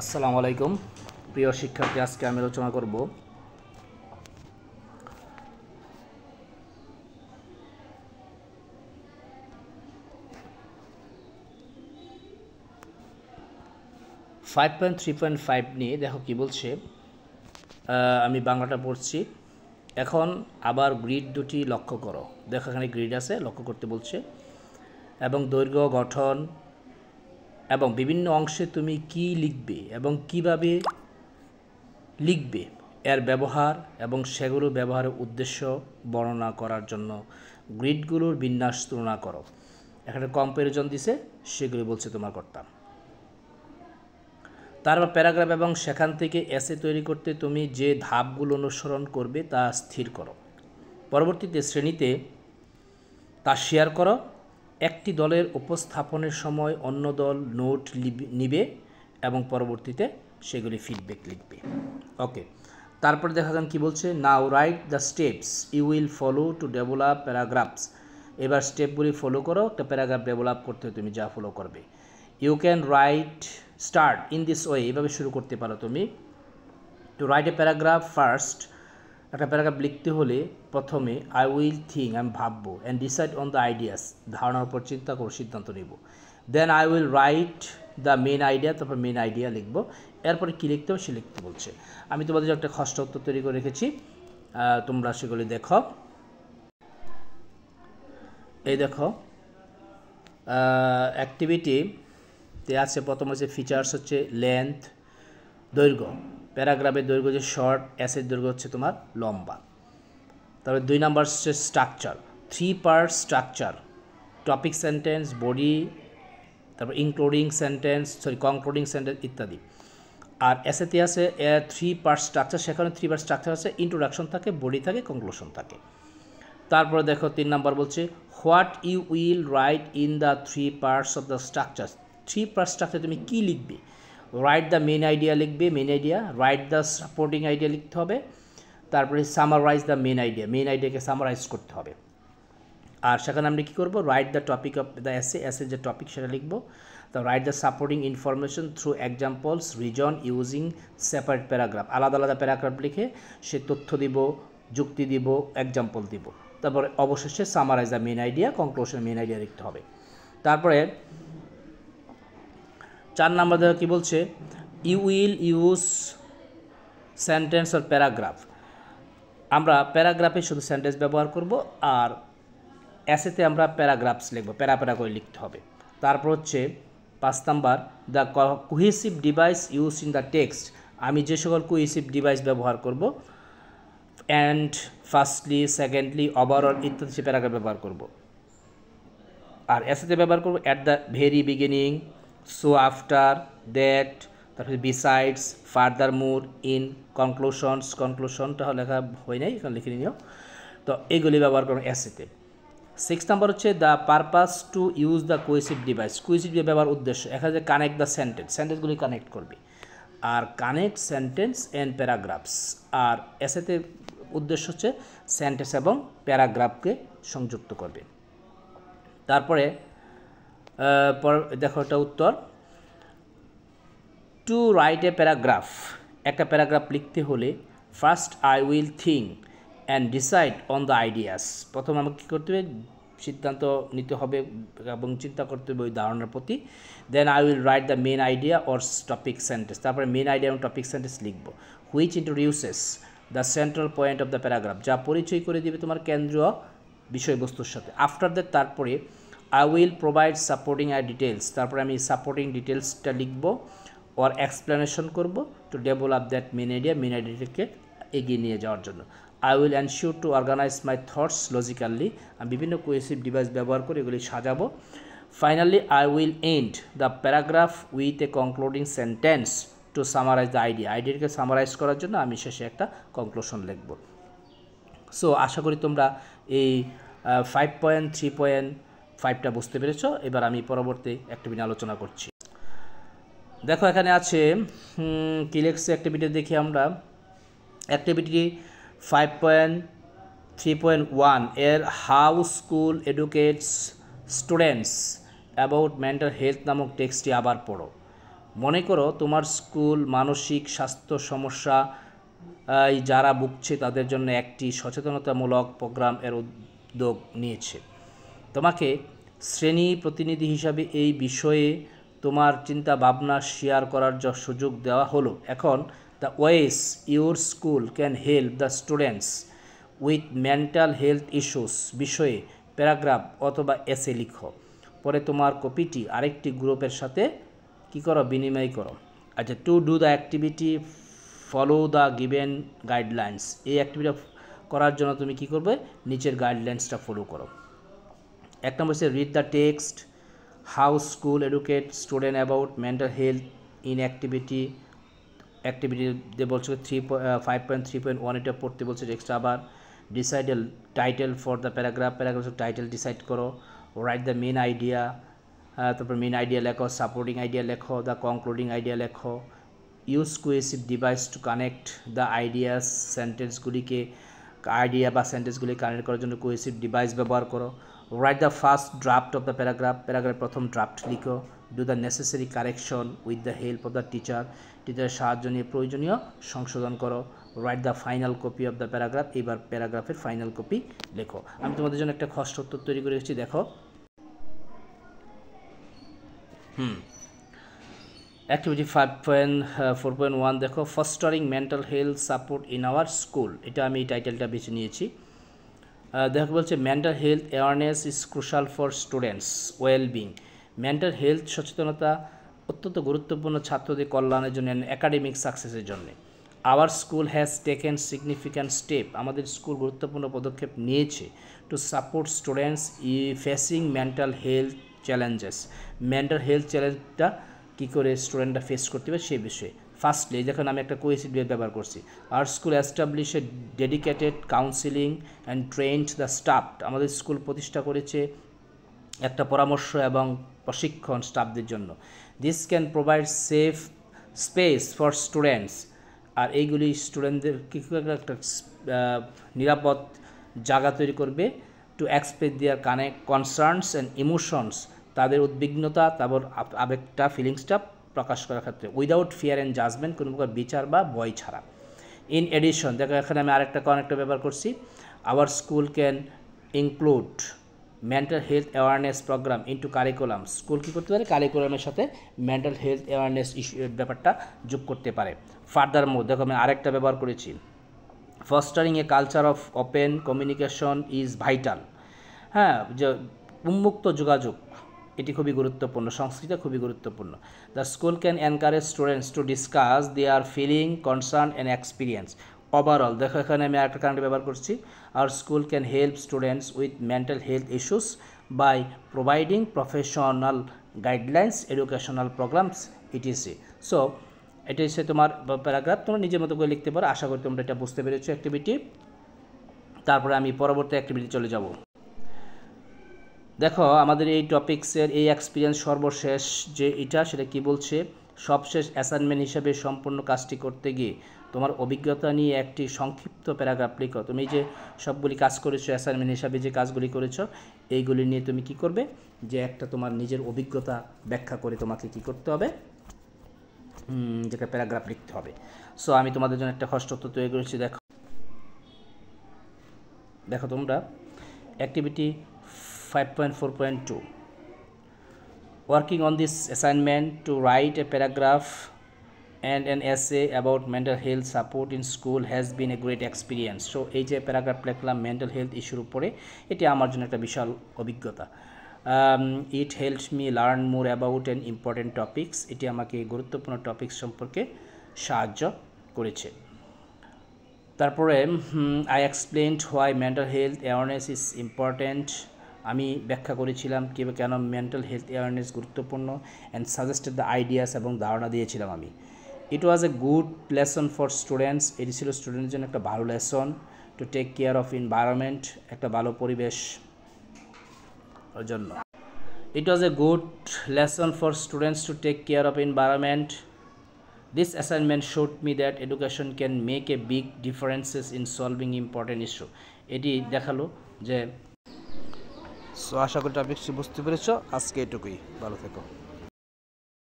আসসালামু আলাইকুম প্রিয় শিক্ষার্থী, আজকে আমি আলোচনা করব ফাইভ পয়েন্ট 3.5 নিয়ে। দেখো কি বলছে, আমি বাংলাটা পড়ছি। এখন আবার গ্রিড দুটি লক্ষ্য করো। দেখো এখানে গ্রিড আছে, লক্ষ্য করতে বলছে। এবং দৈর্ঘ্য, গঠন এবং বিভিন্ন অংশে তুমি কি লিখবে এবং কিভাবে লিখবে এর ব্যবহার এবং সেগুলো ব্যবহারের উদ্দেশ্য বর্ণনা করার জন্য গ্রিডগুলোর বিন্যাস তুলনা করো। এখানে কম্প্যারিজন দিছে, সেগুলি বলছে তোমার করতাম। তারপর প্যারাগ্রাফ এবং সেখান থেকে এসে তৈরি করতে তুমি যে ধাপগুলো অনুসরণ করবে তা স্থির করো। পরবর্তীতে শ্রেণীতে তা শেয়ার করো। একটি দলের উপস্থাপনের সময় অন্য দল নোট নিবে এবং পরবর্তীতে সেগুলি ফিডব্যাক লিখবে। ওকে, তারপরে দেখা যান কি বলছে, now write the steps you will follow to develop paragraphs. এবার স্টেপগুলি ফলো করো, একটা প্যারাগ্রাফ ডেভেলপ করতে তুমি যা ফলো করবে। You can write start in this way, এভাবে শুরু করতে পারো তুমি। To write a paragraph first, একটা প্যারাগ্রাফ লিখতে হলে প্রথমে আই উইল থিঙ্ক, আমি ভাববো, and decide on the ideas, ধারণার উপর চিন্তা করে সিদ্ধান্ত নেব। Then I will write the main idea, তারপর মেন আইডিয়া লিখবো। এরপরে কী লিখতে হবে সে লিখতে বলছে। আমি তোমাদের একটা খসড়া উত্তর তৈরি করে রেখেছি, তোমরা সেগুলি দেখো। এই দেখো অ্যাক্টিভিটিতে আছে, প্রথম হচ্ছে ফিচার্স, হচ্ছে লেন্থ, দৈর্ঘ্য, প্যারাগ্রাফের দৈর্ঘ্য যে শর্ট, অ্যাসের দৈর্ঘ্য হচ্ছে তোমার লম্বা। তারপরে 2 নাম্বার হচ্ছে structure, 3 part structure, topic sentence, body, তারপর ইনক্লুডিং সেন্টেন্স, কনক্লুডিং সেন্টেন্স ইত্যাদি। আর এসেতে আছে 3 পার্ট স্ট্রাকচার, সেখানে 3 পার্ট স্ট্রাকচার আছে, ইন্ট্রোডাকশন থাকে, বডি থাকে, কনক্লুশন থাকে। তারপরে দেখো 3 নাম্বার বলছে what you will write in the 3 parts of the structure. 3 part structure তুমি কী লিখবে? রাইট দ্য মেন আইডিয়া লিখবে, main idea, write the supporting idea লিখতে হবে, তারপরে summarise the main idea, main আইডিয়াকে সামারাইজ করতে হবে। আর সেখানে আমরা কী করবো, write the topic of the essay যে টপিক সেটা লিখবো। তো write the supporting information through examples, reason, using separate paragraph, আলাদা আলাদা প্যারাগ্রাফ লিখে সে তথ্য দিব, যুক্তি দিব, এক্সাম্পল দিব। তারপরে অবশেষে summarise the main idea, conclusion main idea লিখতে হবে। তারপরে 4 নাম্বার দেখো কী বলছে, you will use sentence or paragraph. আমরা প্যারাগ্রাফে শুধু সেন্টেন্স ব্যবহার করব, আর অ্যাসেতে আমরা প্যারাগ্রাফস লিখবো, প্যারা করে লিখতে হবে। তারপর হচ্ছে 5 number, the cohesive device use in the text. আমি যে সকল কোহেসিভ ডিভাইস ব্যবহার করব, অ্যান্ড, ফার্স্টলি, সেকেন্ডলি, ওভারঅল ইত্যাদি সে প্যারাগ্রাফ ব্যবহার করব। আর অ্যাসেতে ব্যবহার করব at the very beginning, so, after, that, তারপরে besides, furthermore, in, conclusions, কনক্লুশনটা লেখা হয় নাই, এখানে লিখে নিও। তো এইগুলি ব্যবহার করবো অ্যাসেতে। 6 নাম্বার হচ্ছে the purpose to use the cohesive device. Cohesive ব্যবহার উদ্দেশ্য, এখানে যে কানেক্ট দ্য সেন্টেন্স, সেন্টেন্সগুলি কানেক্ট করবে। আর কানেক্ট সেন্টেন্স অ্যান্ড প্যারাগ্রাফস। আর এসেতে উদ্দেশ্য হচ্ছে সেন্টেন্স এবং প্যারাগ্রাফকে সংযুক্ত করবে। তারপরে দেখো একটা উত্তর, টু রাইট এ প্যারাগ্রাফ, একটা প্যারাগ্রাফ লিখতে হলে first I will think and decide on the ideas. প্রথমে আমাকে কী করতে হবে, সিদ্ধান্ত নিতে হবে এবং চিন্তা করতে হবে ওই ধারণার প্রতি। Then I will write the main idea or topic sentence, তারপরে মেন আইডিয়া এবং টপিক সেন্টেন্স লিখব। Which introduces the central point of the paragraph, যা পরিচয় করে দেবে তোমার কেন্দ্রীয় বিষয়বস্তুর সাথে। আফটার দ্যাট, তারপরে I will provide supporting details, তারপরে আমি সাপোর্টিং ডিটেলসটা লিখব ওর এক্সপ্লেনেশন করব to develop that main idea, main আইডিয়াকে এগিয়ে নিয়ে যাওয়ার জন্য। I will ensure to organise my thoughts logically, আমি বিভিন্ন কোহেসিভ ডিভাইস ব্যবহার করে এগুলি সাজাবো। Finally I will end the paragraph with a concluding sentence to summarise the idea, আইডিয়াকে সামারাইজ করার জন্য আমি শেষে একটা কনক্লুশন লিখব। সো আশা করি তোমরা এই 5.3.5টা বুঝতে পেরেছ। এবার আমি পরবর্তী অ্যাক্টিভিটি আলোচনা করছি। দেখো এখানে আছে কি লেখছে অ্যাক্টিভিটি, দেখি আমরা। অ্যাক্টিভিটি 5.3.1 এর how school educates students about mental health নামক টেক্সটটি আবার পড়ো। মনে করো তোমার স্কুল মানসিক স্বাস্থ্য সমস্যা যারা ভুগছে তাদের জন্য একটি সচেতনতামূলক প্রোগ্রাম এর উদ্যোগ নিয়েছে। তোমাকে শ্রেণী প্রতিনিধি হিসাবে এই বিষয়ে তোমার চিন্তা ভাবনা শেয়ার করার সুযোগ দেওয়া হলো। এখন the OS your school can help the students with mental health issues বিষয়ে প্যারাগ্রাফ অথবা এসে লিখো। পরে তোমার কপিটি আরেকটি গ্রুপের সাথে কী করো, বিনিময় করো। আচ্ছা, to do the activity follow the given guidelines. এই অ্যাক্টিভিটি করার জন্য তুমি কী করবে, নিচের গাইডলাইন্সটা ফলো করো। এক নম্বর হচ্ছে read the text, how school educate student about mental health in activity দিয়ে বলছে 5.3.1 এটা পড়তে বলছে এক্সট্রা। আবার decide title for the paragraph title decide করো। রাইট দ্য মেন আইডিয়া, তারপর মেন আইডিয়া লেখো, সাপোর্টিং আইডিয়া লেখো, দ্য কনক্লুডিং আইডিয়া লেখো। Use cohesive device to connect the ideas, সেন্টেন্সগুলিকে আইডিয়া বা সেন্টেন্সগুলি কানেক্ট করার জন্য কোহেসিভ ডিভাইস ব্যবহার করো। Write the first draft of the paragraph প্রথম ড্রাফট লিখো। Do the necessary correction with the help of the টিচারের সাহায্য নিয়ে প্রয়োজনীয় সংশোধন করো। Write the final copy of the paragraph, এবার প্যারাগ্রাফের ফাইনাল কপি লেখো। আমি তোমাদের জন্য একটা খসড়া তৈরি করে রেখেছি, দেখো। অ্যাক্টিভিটি 5.4.1 দেখো, fostering mental health support in our school. এটা আমি এই টাইটেলটা বেছে নিয়েছি। দেখো বলছে mental health awareness is crucial for students wellbeing. Mental health সচেতনতা অত্যন্ত গুরুত্বপূর্ণ ছাত্রদের কল্যাণের জন্য, একাডেমিক সাকসেসের জন্য। Our school has taken significant step, আমাদের স্কুল গুরুত্বপূর্ণ পদক্ষেপ নিয়েছে to support students facing mental health challenges. Mental health চ্যালেঞ্জটা কী করে স্টুডেন্টরা ফেস করতে পারে সেই বিষয়ে। ফার্স্টলি যখন আমি একটা কোহেসিভ ব্যবহার করছি, our school establish a dedicated counselling and trained the staff. আমাদের স্কুল প্রতিষ্ঠা করেছে একটা পরামর্শ এবং প্রশিক্ষণ স্টাফদের জন্য। This can provide safe space for students, আর এইগুলি স্টুডেন্টদের কী একটা নিরাপদ জায়গা তৈরি করবে to express their concerns and emotions, তাদের উদ্বিগ্নতা, তারপর আবেগটা, ফিলিংসটা প্রকাশ করার ক্ষেত্রে উইদাউট ফিয়ার অ্যান্ড জাজমেন্ট, কোনো প্রকার বিচার বা ভয় ছাড়া। ইন এডিশন দেখো এখানে আমি আরেকটা কানেক্টর ব্যবহার করছি, our school can include mental health awareness programme into curriculum. School কী করতে পারে, কারিকুলামের সাথে মেন্টাল হেলথ অ্যাওয়ারনেস ব্যাপারটা যোগ করতে পারে। ফার্দার মোর দেখো আমি আরেকটা ব্যবহার করেছি, fostering a culture of open communication is vital. হ্যাঁ, যে উন্মুক্ত যোগাযোগ এটি খুবই গুরুত্বপূর্ণ, সংস্কৃতি খুবই গুরুত্বপূর্ণ। The school can encourage students to discuss their feeling, concern and experience. Overall দেখো এখানে আমি আরেকটা কারেন্ট ব্যবহার করছি, our school can help students with mental health issues by providing professional guidelines, educational programmes etc. So এটা হচ্ছে তোমার paragraph, তোমরা নিজের মতো করে লিখতে পারো। আশা করি তোমরা এটা বুঝতে পেরেছো অ্যাক্টিভিটি। তারপরে আমি পরবর্তী অ্যাক্টিভিটি চলে যাব। দেখো আমাদের এই টপিক্সের এই এক্সপিরিয়েন্স সর্বশেষ যে এটা, সেটা কি বলছে, সবশেষ অ্যাসাইনমেন্ট হিসেবে সম্পূর্ণ কাজটি করতে গিয়ে তোমার অভিজ্ঞতা নিয়ে একটি সংক্ষিপ্ত প্যারাগ্রাফ লিখো। তুমি যে সবগুলি কাজ করেছো অ্যাসাইনমেন্ট হিসাবে, যে কাজগুলি করেছো এইগুলি নিয়ে তুমি কি করবে, যে একটা তোমার নিজের অভিজ্ঞতা ব্যাখ্যা করে তোমাকে কি করতে হবে, যেটা প্যারাগ্রাফ লিখতে হবে। সো আমি তোমাদের জন্য একটা খসড়া তৈরি করেছি। দেখো তোমরা activity 5.4.2 working on this assignment to write a paragraph and an essay about mental health support in school has been a great experience. So এই যে প্যারাগ্রাফ লিখলাম মেন্টাল হেলথ ইস্যুর উপরে, এটি আমার জন্য একটা বিশাল অভিজ্ঞতা। It helped me learn more about an important topics. এটি আমাকে গুরুত্বপূর্ণ টপিক্স সম্পর্কে সাহায্য করেছে। তারপরে I explained why mental health awareness is important. আমি ব্যাখ্যা করেছিলাম কেন মেন্টাল হেলথ অ্যাওয়ারনেস গুরুত্বপূর্ণ, অ্যান্ড সাজেস্টেড দ্য আইডিয়াস, এবং ধারণা দিয়েছিলাম আমি। It was a good lesson for students. এটি ছিল স্টুডেন্টদের জন্য একটা ভালো lesson. To take care of environment, একটা ভালো পরিবেশ জন্য। It was a good lesson for students to take care of environment. This assignment showed me that education can make a big differences in solving important issue. এটি দেখালো যে, so আশা করি টপিকটি বুঝতে পেরেছো। আজকে এটুকুই, ভালো থেকো।